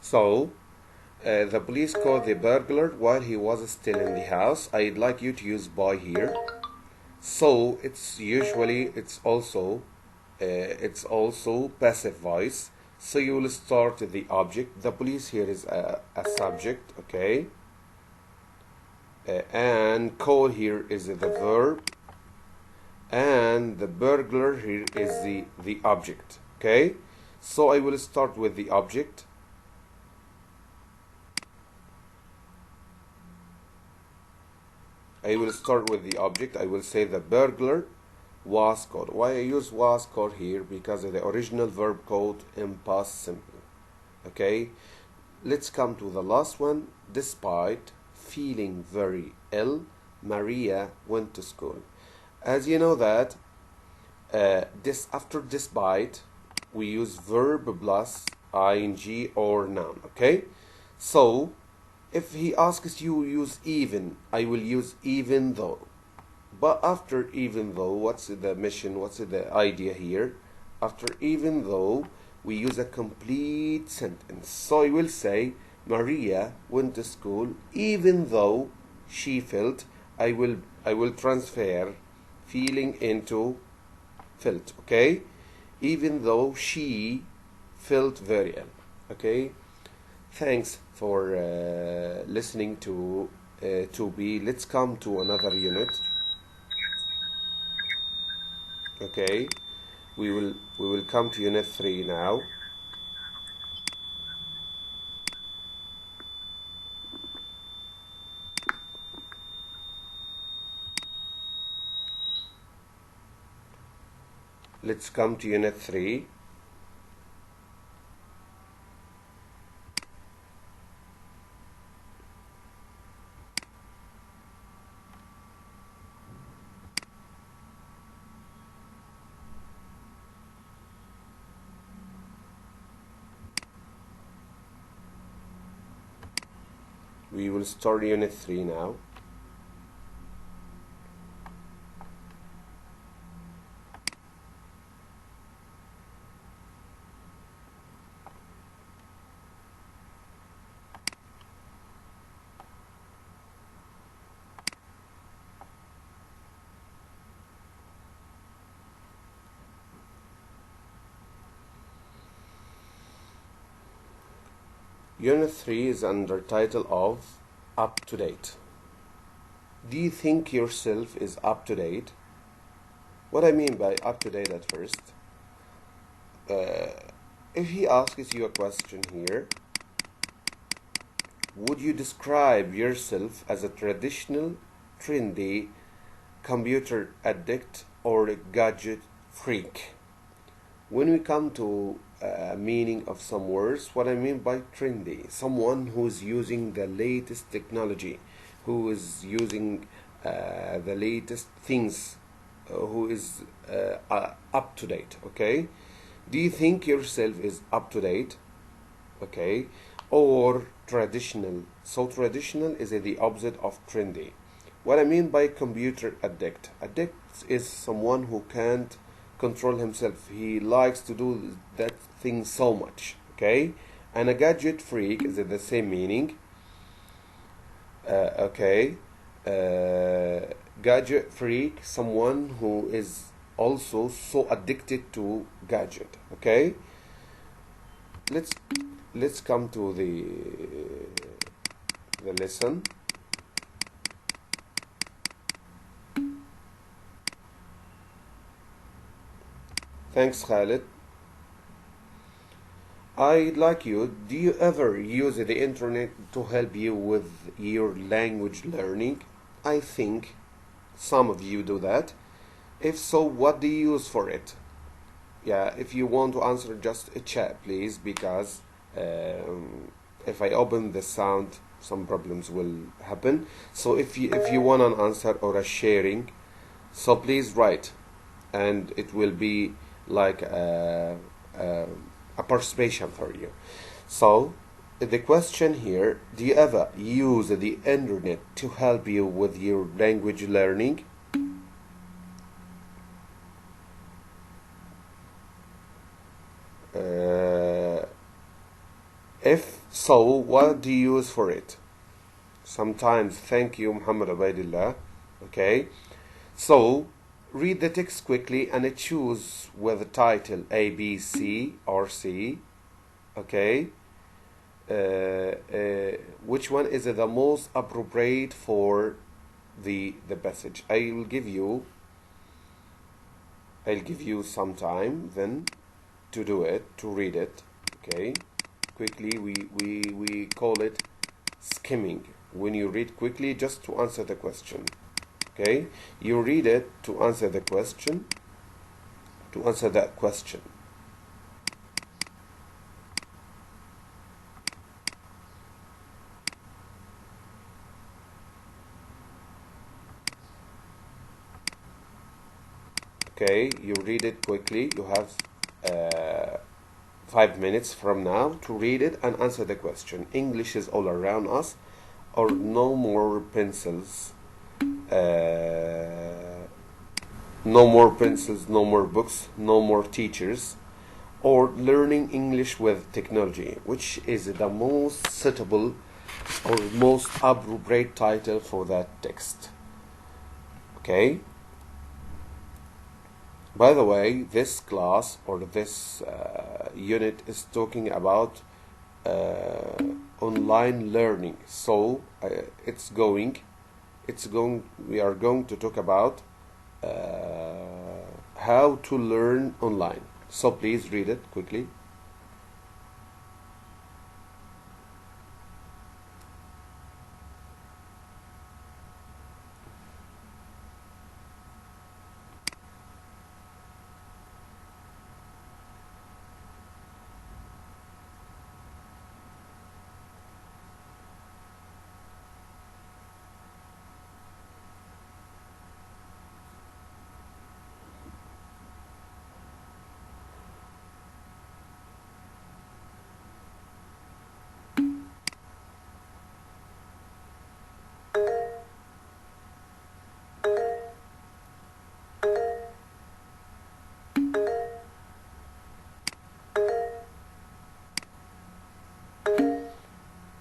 So the police caught the burglar while he was still in the house. I'd like you to use by here. So it's also passive voice. So you will start the object. The police here is a subject, okay? And call here is the verb, and the burglar here is the object, okay? So I will start with the object. I will say the burglar was caught. Why I use was caught here? Because of the original verb caught in past simple. Okay, let's come to the last one. Despite feeling very ill, Maria went to school. As you know that after despite we use verb plus ing or noun. Okay, so if he asks you use even, I will use even though. But after even though, what's the mission? What's the idea here? After even though, we use a complete sentence. So I will say, Maria went to school even though she felt. I will transfer feeling into felt. Okay, even though she felt very ill. Okay. Thanks for listening to 2B. Let's come to another unit. Okay, we will come to unit 3 now. Let's come to unit 3. We will start unit 3 now. Unit 3 is under title of Up to Date. Do you think yourself is up to date? What I mean by up to date at first, if he asks you a question here, would you describe yourself as a traditional, trendy, computer addict or a gadget freak? When we come to meaning of some words, what I mean by trendy, someone who is using the latest technology, who is using the latest things, who is up to date. Okay, do you think yourself is up to date? Okay, or traditional. So traditional is the opposite of trendy. What I mean by computer addict is someone who can't control himself. He likes to do that thing so much. Okay, and a gadget freak is the same meaning. Gadget freak, someone who is also so addicted to gadget. Okay, let's come to the lesson. Thanks, Khalid. I'd like you, do you ever use the internet to help you with your language learning? I think some of you do that. If so, what do you use for it? Yeah, if you want to answer, just a chat, please, because if I open the sound, some problems will happen. So if you want an answer or a sharing, so please write, and it will be like a participation for you. So the question here, do you ever use the internet to help you with your language learning? If So what do you use for it? Sometimes. Thank you, Muhammad Ubaidillah. Okay. So read the text quickly and choose with the title A, B, C, or C. Okay. Which one is the most appropriate for the passage? I'll give you some time then to do it, to read it. Okay. Quickly, we call it skimming. When you read quickly, just to answer the question. Okay, you read it to answer the question, to answer that question. Okay, you read it quickly. You have 5 minutes from now to read it and answer the question. English is all around us, or no more pencils. No more pencils, no more books, no more teachers, or learning English with technology, which is the most suitable or most appropriate title for that text. Okay. By the way, this class or this unit is talking about online learning. So we are going to talk about how to learn online. So please read it quickly.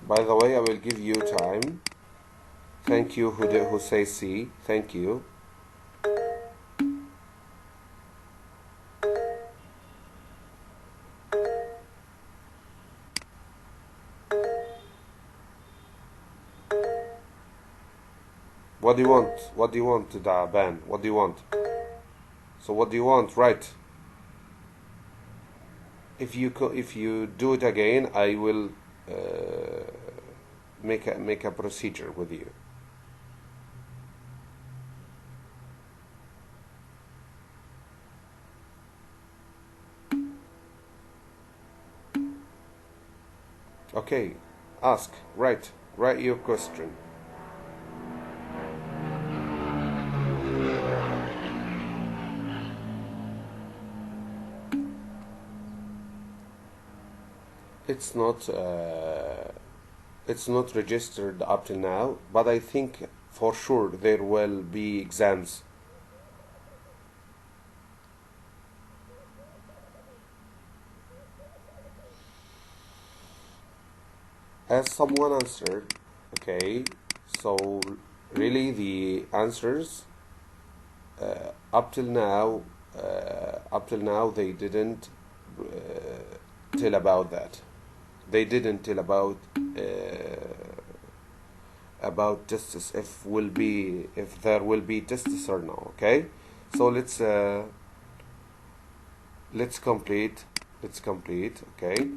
By the way, I will give you time. Thank you who says C. Thank you. What do you want? What do you want, Ban? What do you want? So what do you want? Right. If you do it again, I will make a procedure with you. Okay. Ask. Write your question. It's not registered up till now, but I think for sure there will be exams. As someone answered, okay, so really the answers up till now they didn't tell about that. They didn't tell about justice if there will be justice or no. Okay, so let's complete. Okay,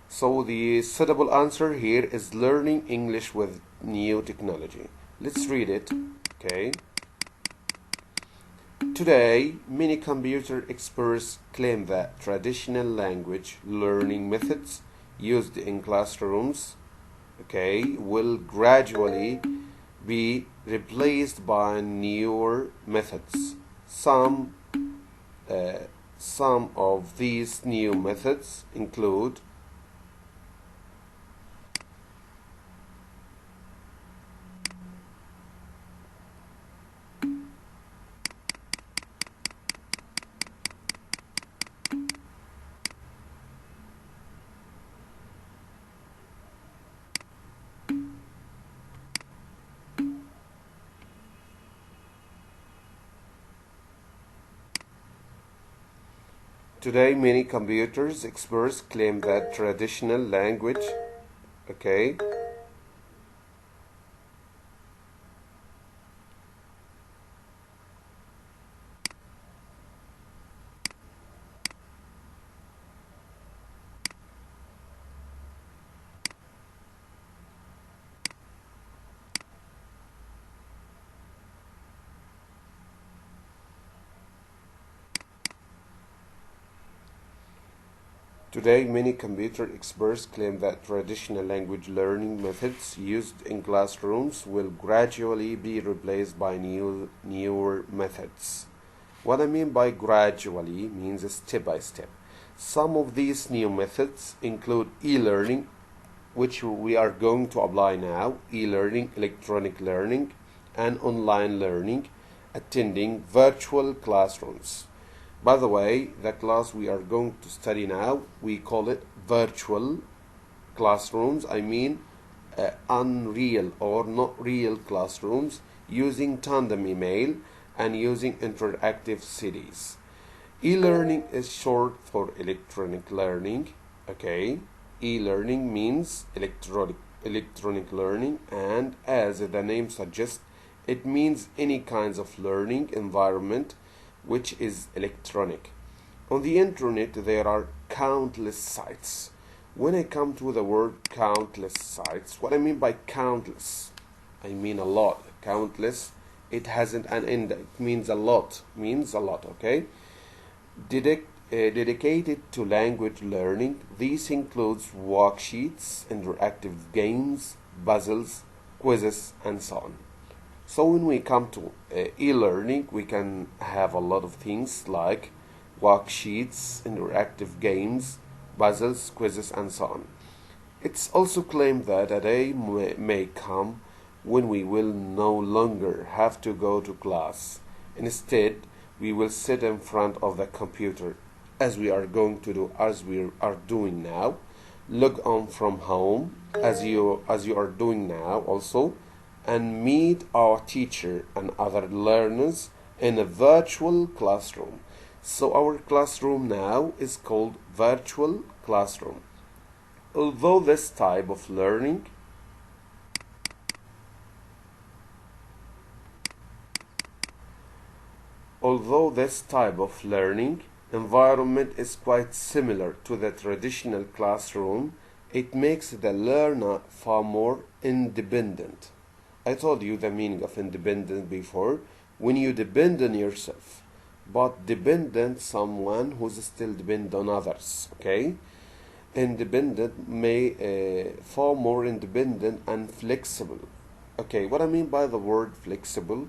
so the suitable answer here is learning English with new technology. Let's read it. Okay. Today, many computer experts claim that traditional language learning methods used in classrooms, okay, will gradually be replaced by newer methods. Some of these new methods include Today, many computers experts claim that traditional language, okay, Today, many computer experts claim that traditional language learning methods used in classrooms will gradually be replaced by newer methods. What I mean by gradually means step by step. Some of these new methods include e-learning, which we are going to apply now, e-learning, electronic learning, and online learning, attending virtual classrooms. By the way, the class we are going to study now, we call it virtual classrooms. I mean unreal or not real classrooms using tandem email and using interactive CDs. E-learning is short for electronic learning. Okay, e-learning means electronic learning, and as the name suggests, it means any kinds of learning environment which is electronic. On the internet, there are countless sites. When I come to the word countless sites, what I mean by countless, I mean a lot. Countless, it hasn't an end. It means a lot. Okay? Dedicated to language learning, this includes worksheets, interactive games, puzzles, quizzes, and so on. So when we come to e-learning, we can have a lot of things like worksheets, interactive games, puzzles, quizzes, and so on. It's also claimed that a day may come when we will no longer have to go to class. Instead, we will sit in front of the computer, as we are going to do, as we are doing now, log on from home, as you are doing now also, and meet our teacher and other learners in a virtual classroom. So our classroom now is called virtual classroom. Although this type of learning environment is quite similar to the traditional classroom, it makes the learner far more independent. I told you the meaning of independent before. When you depend on yourself, but dependent someone who's still depend on others. Okay, independent may far more independent and flexible. Okay, what I mean by the word flexible?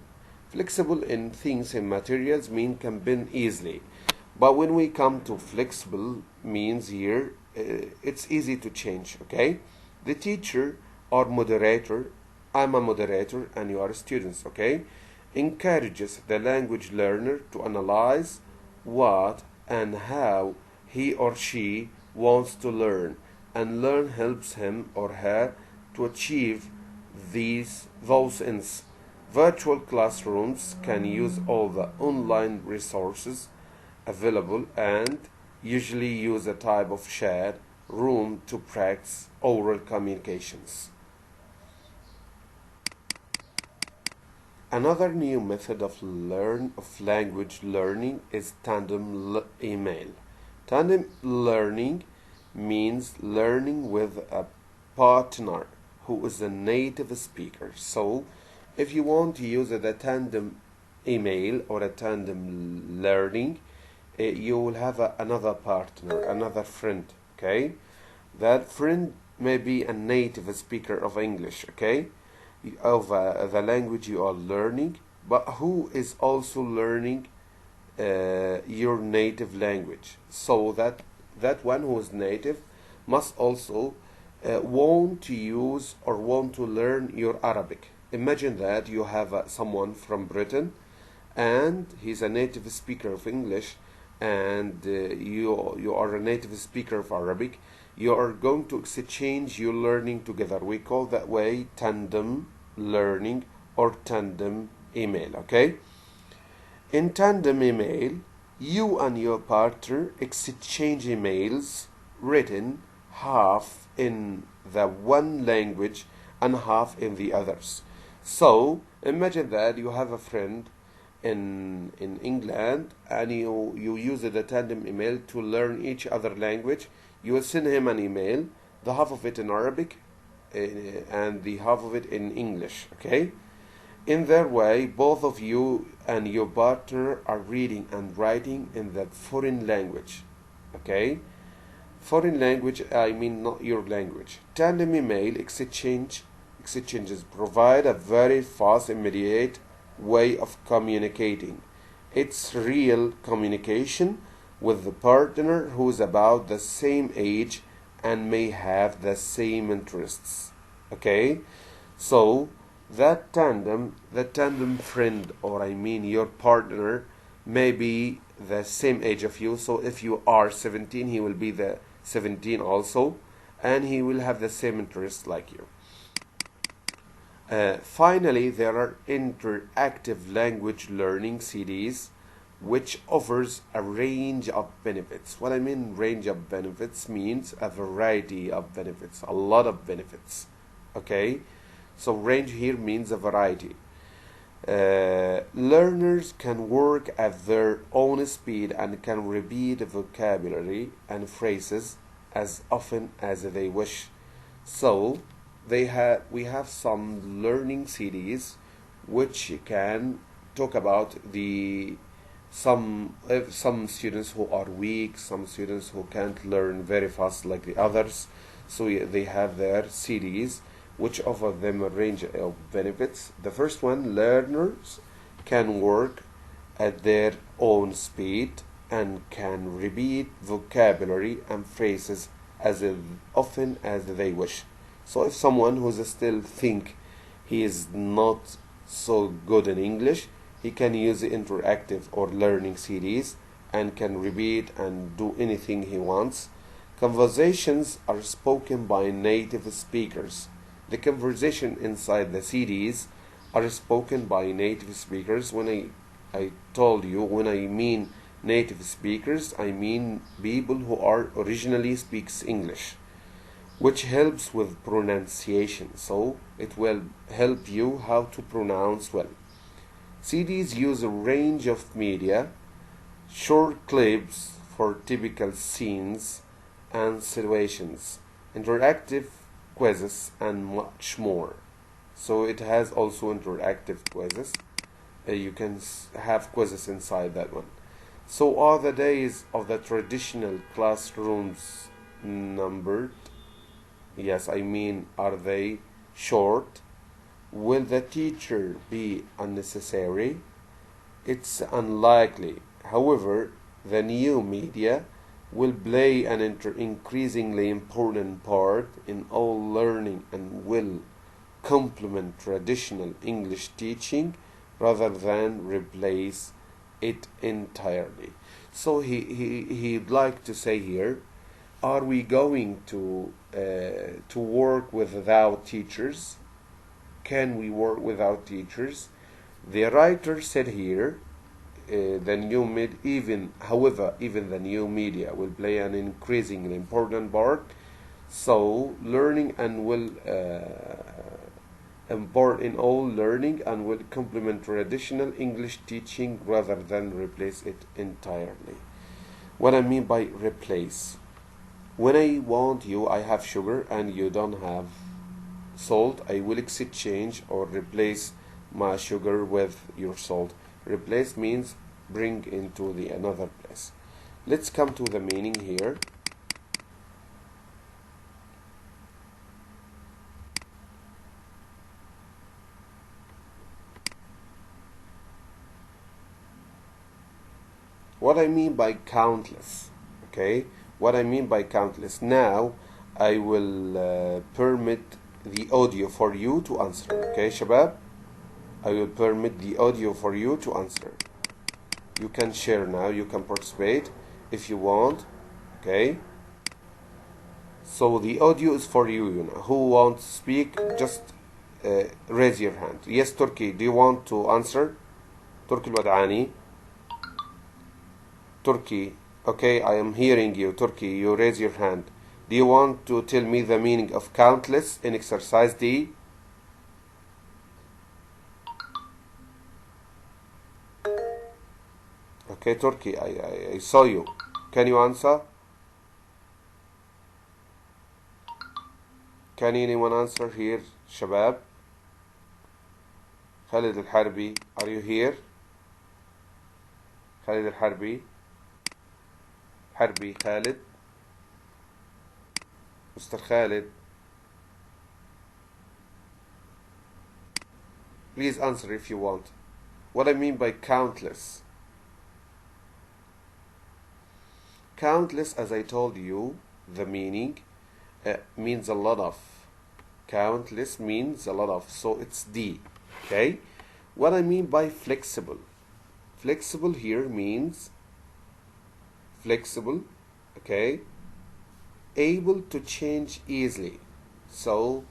Flexible in things and materials mean can bend easily, but when we come to flexible means here it's easy to change. Okay, the teacher or moderator, I'm a moderator and you are students, okay, encourages the language learner to analyze what and how he or she wants to learn, and learn helps him or her to achieve those ends. Virtual classrooms can use all the online resources available and usually use a type of shared room to practice oral communications. Another new method of language learning is tandem email. Tandem learning means learning with a partner who is a native speaker. So, if you want to use the tandem email or a tandem learning, you will have another partner, another friend, okay? That friend may be a native speaker of English, okay? Of the language you are learning, but who is also learning your native language. So that one who is native must also want to use or want to learn your Arabic. Imagine that you have someone from Britain and he's a native speaker of English, and you are a native speaker of Arabic. You are going to exchange your learning together. We call that way tandem learning or tandem email. Okay, in tandem email You and your partner exchange emails written half in the one language and half in the others. So imagine that you have a friend in England, and you use the tandem email to learn each other language. You will send him an email, the half of it in Arabic and the half of it in English, okay? In that way, both of you and your partner are reading and writing in that foreign language, okay? Foreign language, I mean not your language. Tandem email exchanges provide a very fast, immediate way of communicating. It's real communication with the partner who is about the same age and may have the same interests. Okay? So the tandem friend, or I mean your partner, may be the same age of you. So if you are 17, he will be the 17 also, and he will have the same interests like you. Finally, there are interactive language learning CDs, which offers a range of benefits. What I mean range of benefits means a variety of benefits, a lot of benefits. Okay? So range here means a variety. Learners can work at their own speed and can repeat vocabulary and phrases as often as they wish. So we have some learning CDs which can talk about some students who are weak, some students who can't learn very fast like the others. So they have their CDs which offer them a range of benefits. The first one, learners can work at their own speed and can repeat vocabulary and phrases as often as they wish. So if someone who's still think he is not so good in English, he can use the interactive or learning CDs and can repeat and do anything he wants. Conversations are spoken by native speakers. The conversation inside the CDs are spoken by native speakers. When I told you, when I mean native speakers, I mean people who are originally speaks English, which helps with pronunciation. So it will help you how to pronounce well. CDs use a range of media, short clips for typical scenes and situations, interactive quizzes, and much more. So it has also interactive quizzes. You can have quizzes inside that one. So are the days of the traditional classrooms numbered? Yes, I mean, are they short? Will the teacher be unnecessary? It's unlikely. However, the new media will play an increasingly important part in all learning and will complement traditional English teaching rather than replace it entirely. So he'd like to say here, are we going to work without teachers? Can we work without teachers? The writer said here, even the new media will play an increasingly important part. So learning and will import in all learning and will complement traditional English teaching rather than replace it entirely. What I mean by replace, when I want I have sugar and you don't have salt, I will exchange or replace my sugar with your salt. Replace means bring into the another place. Let's come to the meaning here. What I mean by countless, okay? What I mean by countless. Now I will permit the audio for you to answer, okay, Shabab? I will permit the audio for you to answer. You can share now, you can participate if you want, okay? So the audio is for you, you know. Who wants to speak, just raise your hand. Yes, Turkey, do you want to answer? Turkey Al-Wadani. Turkey. Okay, I am hearing you. Turkey, you raise your hand. Do you want to tell me the meaning of countless in exercise D? Okay, Turkey, I saw you. Can you answer? Can anyone answer here, Shabab? Khalid Al-Harbi, are you here? Khalid Al-Harbi. Harbi, Khalid. Mr. Khalid. Please answer if you want. What I mean by countless. Countless, as I told you, the meaning means a lot of. Countless means a lot of, so it's D. Okay? What I mean by flexible. Flexible here means flexible, okay? Able to change easily. So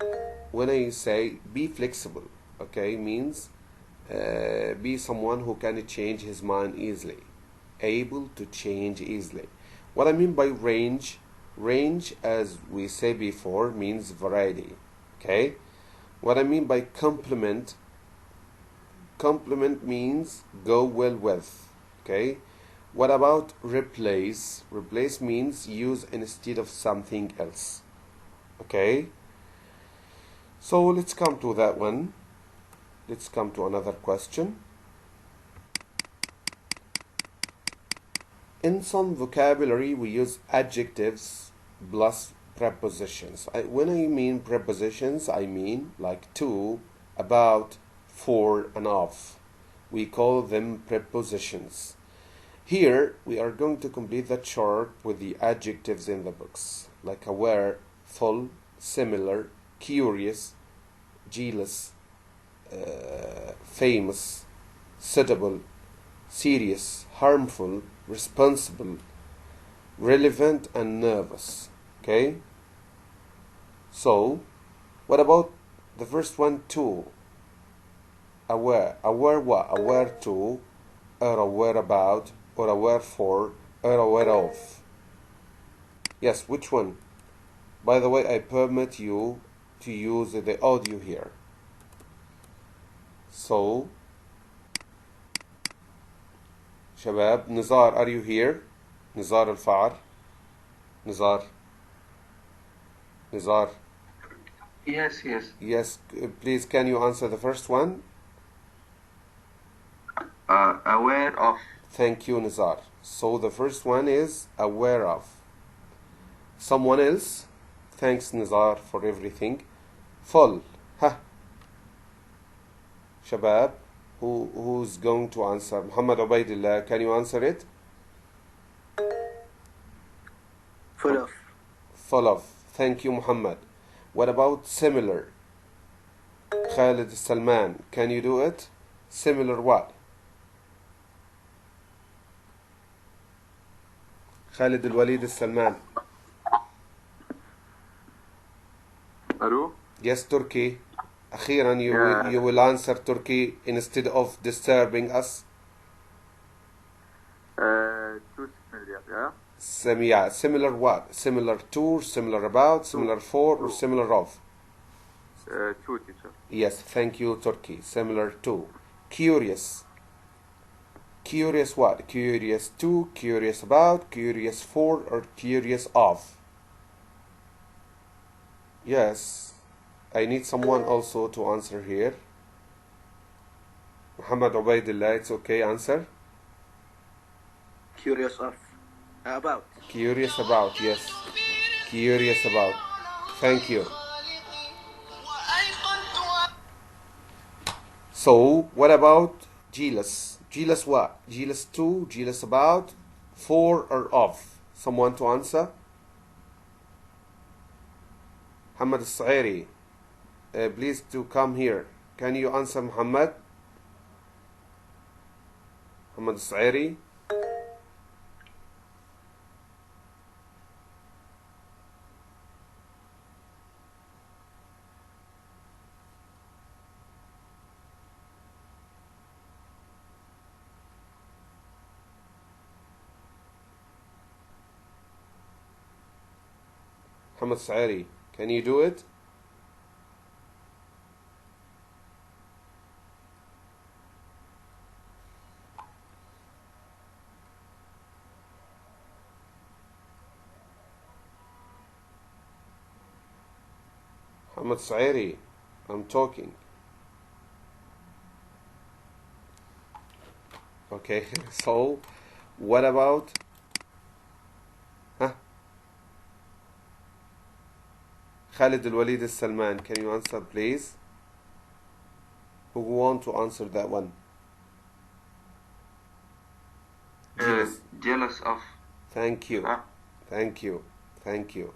when I say be flexible, okay, means be someone who can change his mind easily. Able to change easily. What I mean by range, range, as we said before, means variety. Okay? What I mean by complement, complement means go well with. Okay? What about replace? Replace means use instead of something else. Okay? So let's come to that one. Let's come to another question. In some vocabulary, we use adjectives plus prepositions. When I mean prepositions, I mean like to, about, for, and of. We call them prepositions. Here, we are going to complete the chart with the adjectives in the books, like aware, full, similar, curious, jealous, famous, suitable, serious, harmful, responsible, relevant, and nervous. Okay? So, what about the first one, to? Aware. Aware what? Aware to, or aware about, or aware for, or aware of. Yes, which one? By the way, I permit you to use the audio here. So, Shabab, Nizar, are you here? Nizar Al-Fa'ar? Nizar? Nizar? Yes, yes. Yes, please, can you answer the first one? Aware of. Thank you, Nizar. So the first one is aware of. Someone else? Thanks, Nizar, for everything. Full. Ha. Shabab, who's going to answer? Muhammad Ubaidillah, can you answer it? Full of. Full of. Thank you, Muhammad. What about similar? Khalid Salman, can you do it? Similar what? Khalid Al-Walid Salman. Hello? Yes, Turkey. Akhiran, you will answer Turkey instead of disturbing us. Too familiar, yeah? Similar what? Similar to, similar about, similar for, or similar of? To, teacher. Yes, thank you, Turkey. Similar to. Curious. Curious what? Curious to, curious about, curious for, or curious of? Yes. I need someone also to answer here. Muhammad Ubaidillah, it's okay, answer. Curious of. About. Curious about, yes. Curious about. Thank you. So, what about jealous? Jealous what? Jealous to, jealous about, for, or of? Someone to answer? Muhammad Al-Sairi, please to come here. Can you answer, Muhammad? Muhammad Al-Sairi? محمد سعيري, can you do it? محمد سعيري, I'm talking. Okay, so what about Khalid Al-Walid Al-Salman, can you answer please? Who want to answer that one? Jealous of. Thank you. Thank you. Thank you.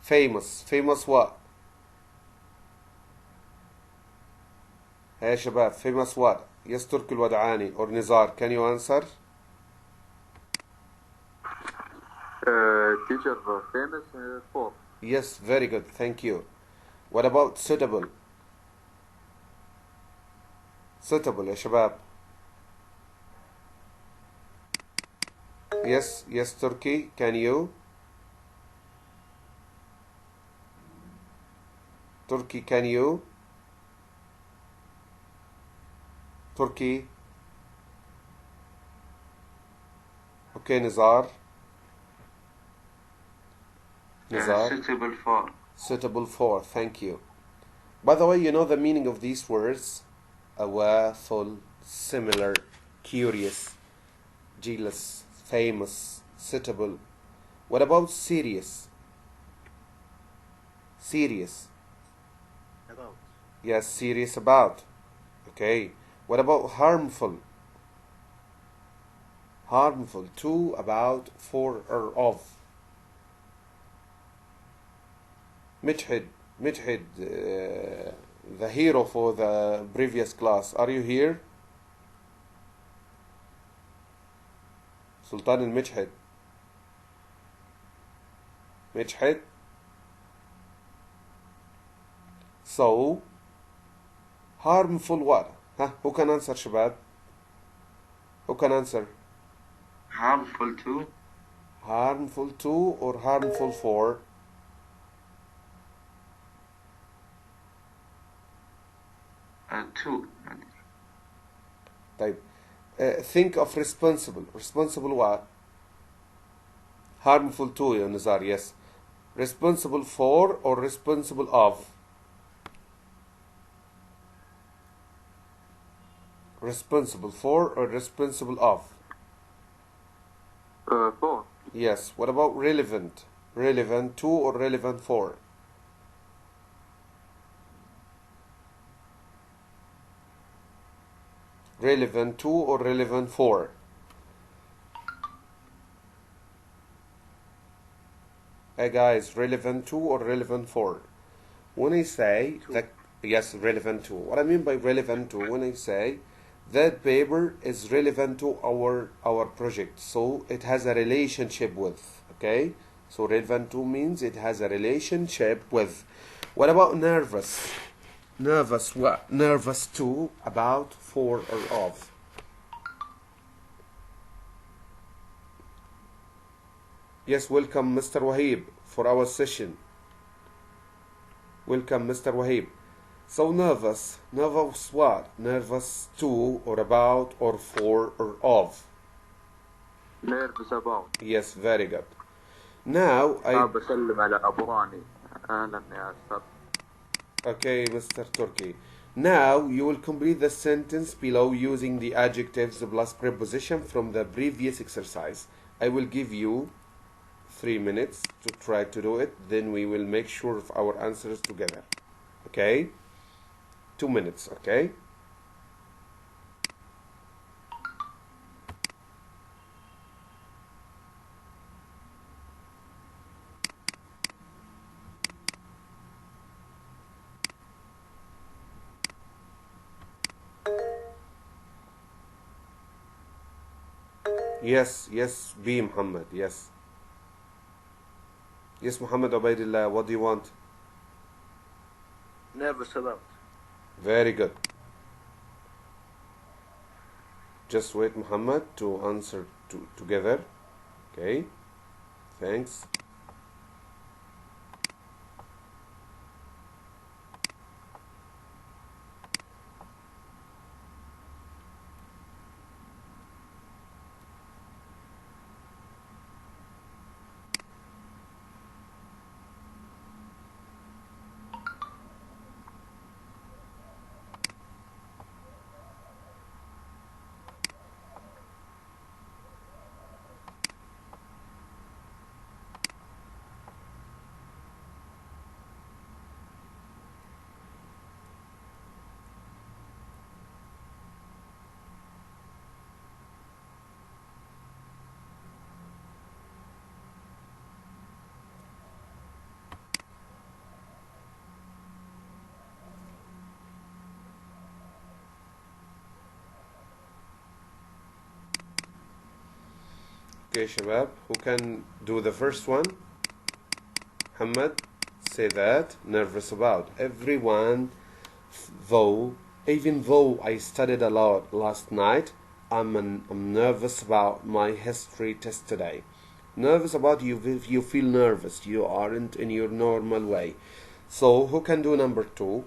Famous. Famous what? Hey شباب, famous what? Yes, Turk Al-Wad'ani or Nizar, can you answer? Teacher, famous for. Yes, very good, thank you. What about suitable? Suitable يا شباب. Yes, yes, Turkey, can you? Turkey, can you? Turkey. Okay, Nizar. Nizar. Suitable for. Suitable for, thank you. By the way, you know the meaning of these words? Aware, full, similar, curious, jealous, famous, suitable. What about serious? Serious. About. Yes, serious about. Okay. What about harmful? Harmful, to, about, for, or of. Midhid, the hero for the previous class. Are you here? Sultan al-Midhid. Midhid. So, harmful what? Who can answer, Shabab? Who can answer? Harmful to. Harmful to or harmful for? To. طيب. Think of responsible. Responsible what? Harmful to, ya Nizar, yes. Responsible for or responsible of? Responsible for or responsible of? For. Yes. What about relevant? Relevant to or relevant for? Relevant to or relevant for? Hey guys, relevant to or relevant for? When I say that, yes, relevant to. What I mean by relevant to, when I say that paper is relevant to our project, so it has a relationship with. Okay, so relevant to means it has a relationship with. What about nervous? Nervous what? Nervous to, about, for, or of? Yes, welcome Mr. Wahib for our session. Welcome Mr. Wahib. So nervous. Nervous what? Nervous to, or about, or for, or of? Nervous about. Yes, very good. Now بسلم على أبو راني. أهلا يا أستاذ. Okay, Mr. Turkey. Now you will complete the sentence below using the adjectives plus preposition from the previous exercise. I will give you 3 minutes to try to do it. Then we will make sure of our answers together. Okay? 2 minutes, okay? Yes, yes, B. Muhammad, yes. Yes, Muhammad Ubaidillah, what do you want? Nervous about. Very good. Just wait, Muhammad, to answer together. Okay, thanks. Okay شباب, who can do the first one? Muhammad, say that. Nervous about. Everyone, even though I studied a lot last night, I'm nervous about my history test today. Nervous about you, if you feel nervous, you aren't in your normal way. So who can do number 2?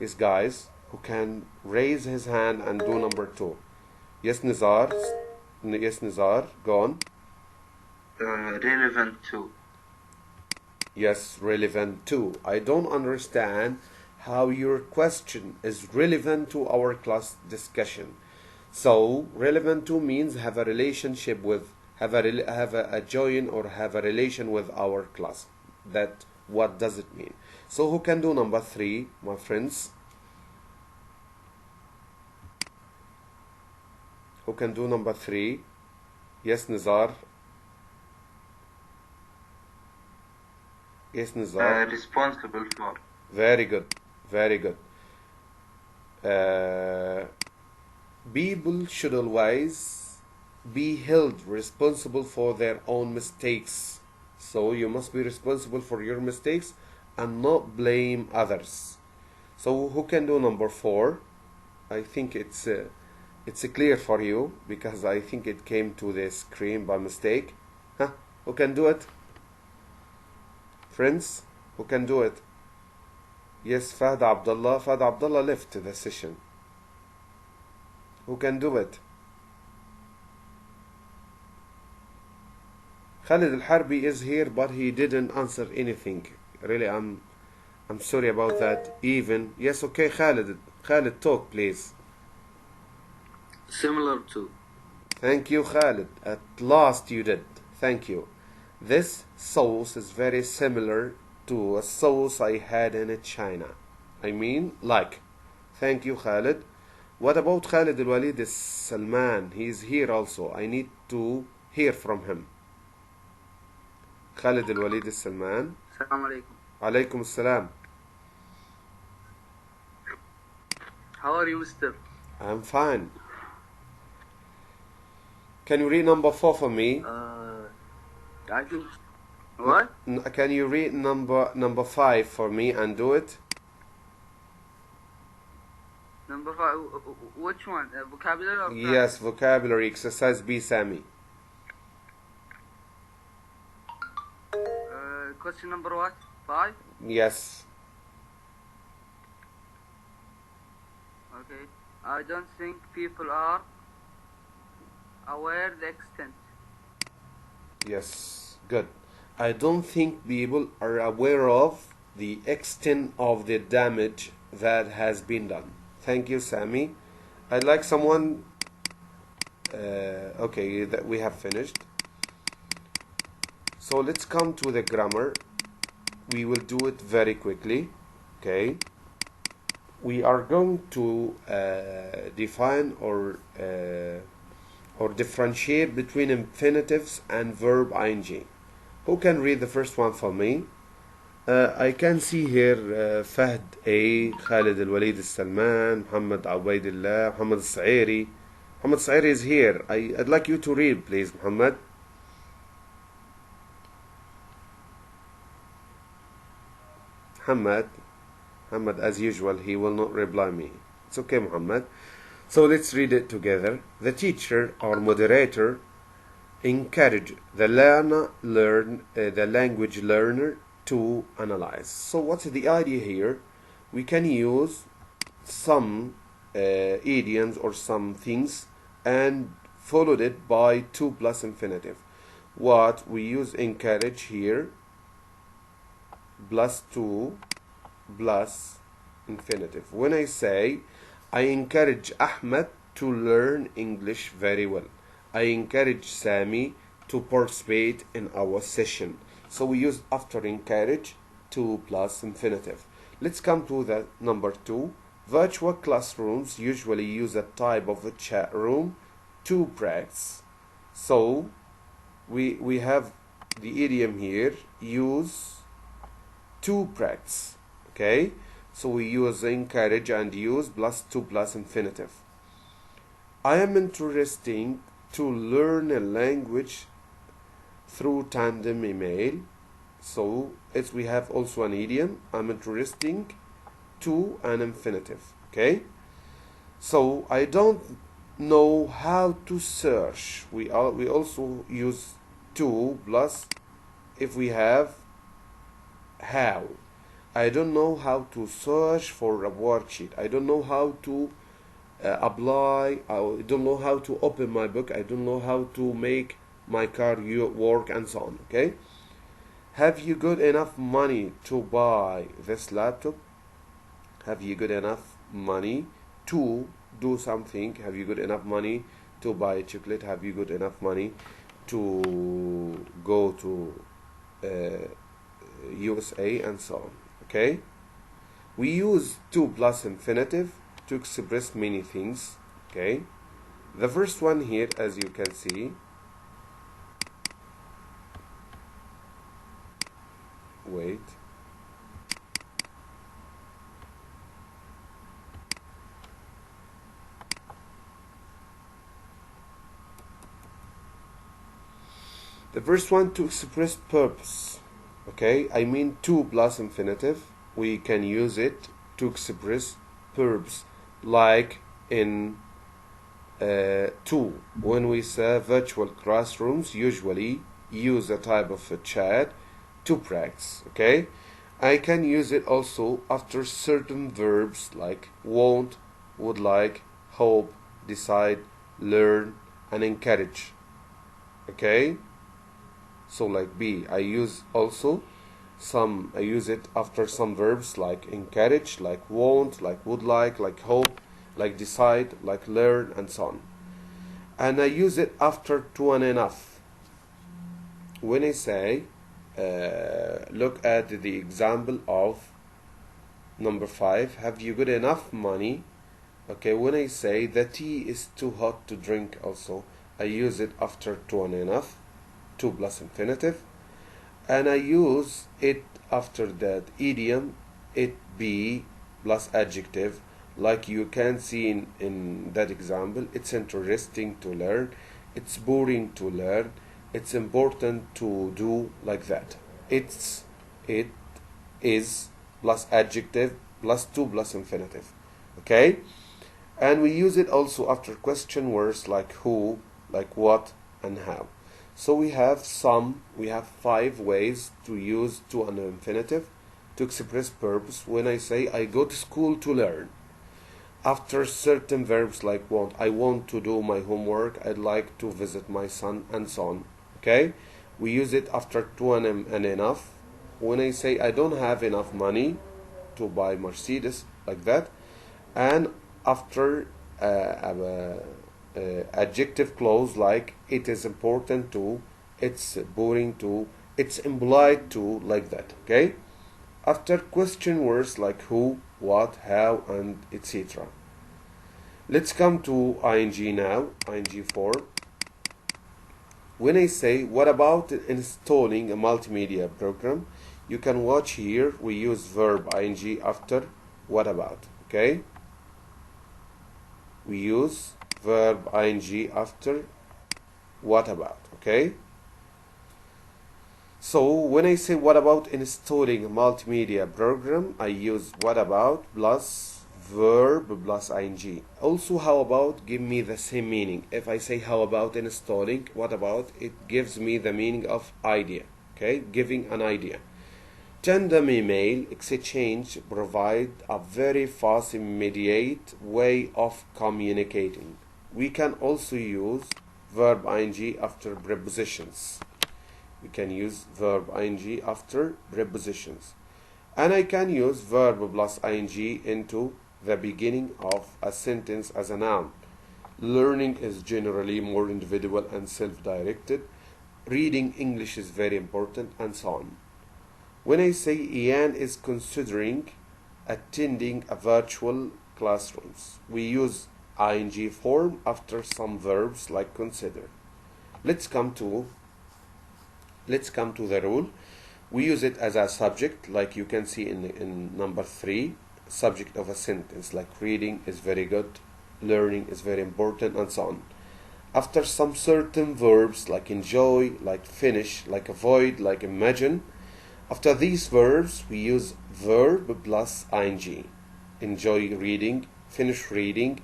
Yes guys, who can raise his hand and do number 2? Yes Nizar, yes Nizar, go on. Relevant to. Yes, relevant to. I don't understand how your question is relevant to our class discussion. So relevant to means have a relationship with, have a join or have a relation with our class. That what does it mean? So who can do number 3, my friends? Who can do number 3? Yes Nizar. Yes Nizar. Responsible for. Very good, very good. People should always be held responsible for their own mistakes. So you must be responsible for your mistakes and not blame others. So who can do number 4? I think it's clear for you because I think it came to the screen by mistake. Huh? Who can do it? Friends, who can do it? Yes, Fahd Abdullah. Fahd Abdullah left the session. Who can do it? Khalid Al-Harbi is here, but he didn't answer anything. Really, I'm sorry about that. Even yes, okay, Khalid. Khalid, talk, please. Similar to. Thank you, Khalid. At last you did. Thank you. This sauce is very similar to a sauce I had in China. I mean, like. Thank you, Khalid. What about Khalid Al-Walid Salman? He is here also. I need to hear from him. Khalid Al-Walid Salman. Assalamu alaikum. Alaykum assalam. How are you, mister? I'm fine. Can you read number 4 for me? I think. What? Can you read number 5 for me and do it? Number 5. Which one? Vocabulary or Yes, vocabulary exercise B, Sami. Question number what? 5? Yes. Okay. I don't think people are aware the extent. Yes, good. I don't think people are aware of the extent of the damage that has been done. Thank you, Sami. I'd like someone... okay, that we have finished. So let's come to the grammar. We will do it very quickly. Okay. We are going to define or differentiate between infinitives and verb ing. Who can read the first one for me? I can see here Fahd A, Khalid Al-Walid Salman, Muhammad Awaidillah, Muhammad Sairi. Muhammad Sairi is here. I'd like you to read, please, Muhammad. Muhammad, as usual, he will not reply me. It's okay, Muhammad. So let's read it together. The teacher or moderator encourage the the language learner to analyze. So what's the idea here? We can use some idioms or some things and followed it by 2 plus infinitive. What we use encourage here plus 2 plus infinitive. When I say I encourage Ahmed to learn English very well, I encourage Sami to participate in our session. So we use after encourage 2 plus infinitive. Let's come to the number 2. Virtual classrooms usually use a type of a chat room to practice. So we have the idiom here, use to practice. Okay, so we use encourage and use plus 2 plus infinitive. I am interested to learn a language through tandem email. So we have also an idiom. I'm interesting to an infinitive. Okay. So I don't know how to search. We also use to plus if we have how. I don't know how to search for a worksheet. I don't know how to apply. I don't know how to open my book. I don't know how to make my car work, and so on. Okay. Have you got enough money to buy this laptop? Have you got enough money to do something? Have you got enough money to buy chocolate? Have you got enough money to go to USA, and so on? Okay. We use to plus infinitive to express many things. Okay. The first one here, as you can see, wait. The first one, to express purpose. Okay, I mean to plus infinitive. We can use it to express purpose, like in to. When we say virtual classrooms, usually use a type of a chat to practice. Okay, I can use it also after certain verbs like want, would like, hope, decide, learn, and encourage. Okay. So like be, I use it after some verbs like encourage, like want, like would like hope, like decide, like learn, and so on. And I use it after to and enough. When I say, look at the example of number 5, have you got enough money? Okay, when I say the tea is too hot to drink, also I use it after to and enough, to plus infinitive, and I use it after that idiom, it be plus adjective, like you can see in that example. It's interesting to learn, it's boring to learn, it's important to do, like that. It is plus adjective plus to plus infinitive. Okay. And we use it also after question words like who, like what, and how. So we have 5 ways to use to an infinitive to express purpose. When I say I go to school to learn, after certain verbs like want, I want to do my homework, I'd like to visit my son, and so on. Okay, we use it after to and enough. When I say I don't have enough money to buy Mercedes, like that, and after adjective clause like it is important to, it's boring to, it's implied to, like that. Okay, after question words like who, what, how, and etc. Let's come to ing now, ing form. When I say what about installing a multimedia program, you can watch here we use verb ing after what about. Okay, we use verb ing after what about. Okay, so when I say what about installing a multimedia program, I use what about plus verb plus ing. Also how about give me the same meaning. If I say how about installing, what about, it gives me the meaning of idea. Okay, giving an idea. Tandem email exchange provide a very fast, immediate way of communicating. We can also use verb ing after prepositions. We can use verb ing after prepositions. And I can use verb plus ing into the beginning of a sentence as a noun. Learning is generally more individual and self-directed. Reading English is very important, and so on. When I say Ian is considering attending a virtual classrooms, we use ing form after some verbs like consider. Let's come to the rule. We use it as a subject, like you can see in number 3, subject of a sentence, like reading is very good, learning is very important, and so on. after some certain verbs like enjoy, like finish, like avoid, like imagine. After these verbs, we use verb plus ing. Enjoy reading, finish reading,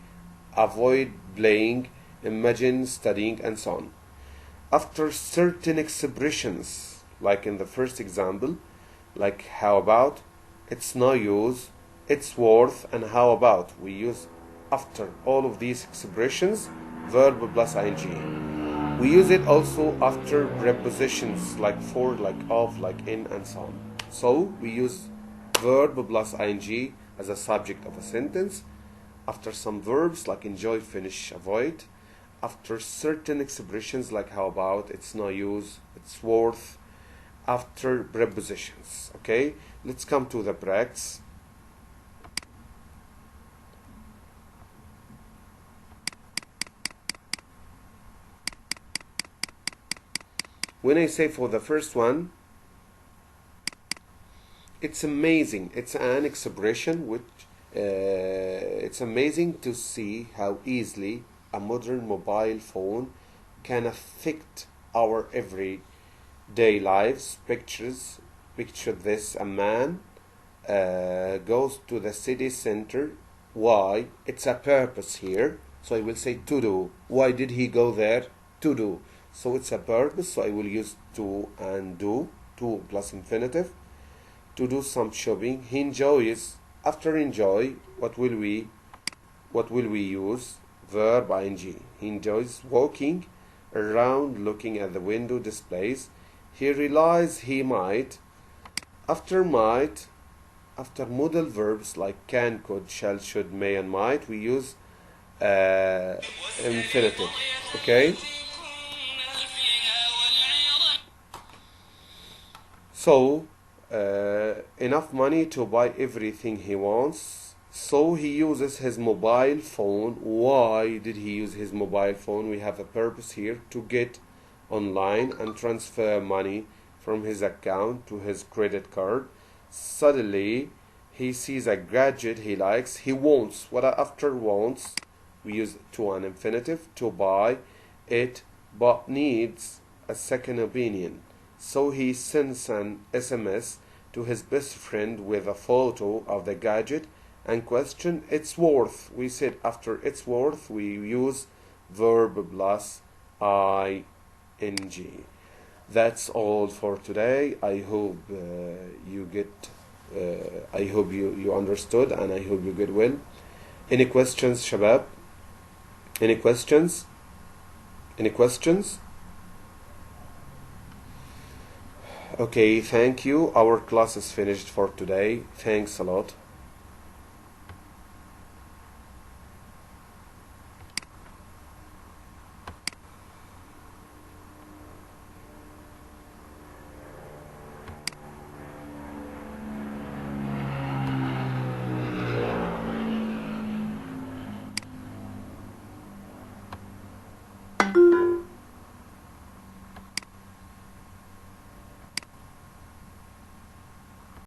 avoid playing, imagine studying, and so on. After certain expressions, like in the first example, like how about, it's no use, it's worth, and how about, we use after all of these expressions verb plus ing. We use it also after prepositions like for, like of, like in, and so on. So we use verb plus ing as a subject of a sentence after some verbs like enjoy, finish, avoid, after certain expressions like how about, it's no use, it's worth, after prepositions. Okay, let's come to the practice. When I say for the first one, it's amazing. It's an expression which it's amazing to see how easily a modern mobile phone can affect our everyday lives. Picture this: a man goes to the city center. Why? It's a purpose here. So I will say to do. Why did he go there? To do. So it's a purpose, so I will use to and do, to plus infinitive, to do some shopping. He enjoys. After enjoy, what will we use? Verb ing. He enjoys walking around looking at the window displays. He realized he might. After might, after modal verbs like can, could, shall, should, may, and might, we use infinitive. Okay? So, enough money to buy everything he wants. So he uses his mobile phone. Why did he use his mobile phone? We have a purpose here: to get online and transfer money from his account to his credit card. Suddenly, he sees a gadget he likes. He wants. What after wants? We use to an infinitive, to buy it, but needs a second opinion. So he sends an SMS to his best friend with a photo of the gadget and question its worth. We said after its worth we use verb plus ing. That's all for today. I hope I hope you understood, and I hope you get well. Any questions, shabab? Any questions? Any questions? Okay, thank you. Our class is finished for today. Thanks a lot.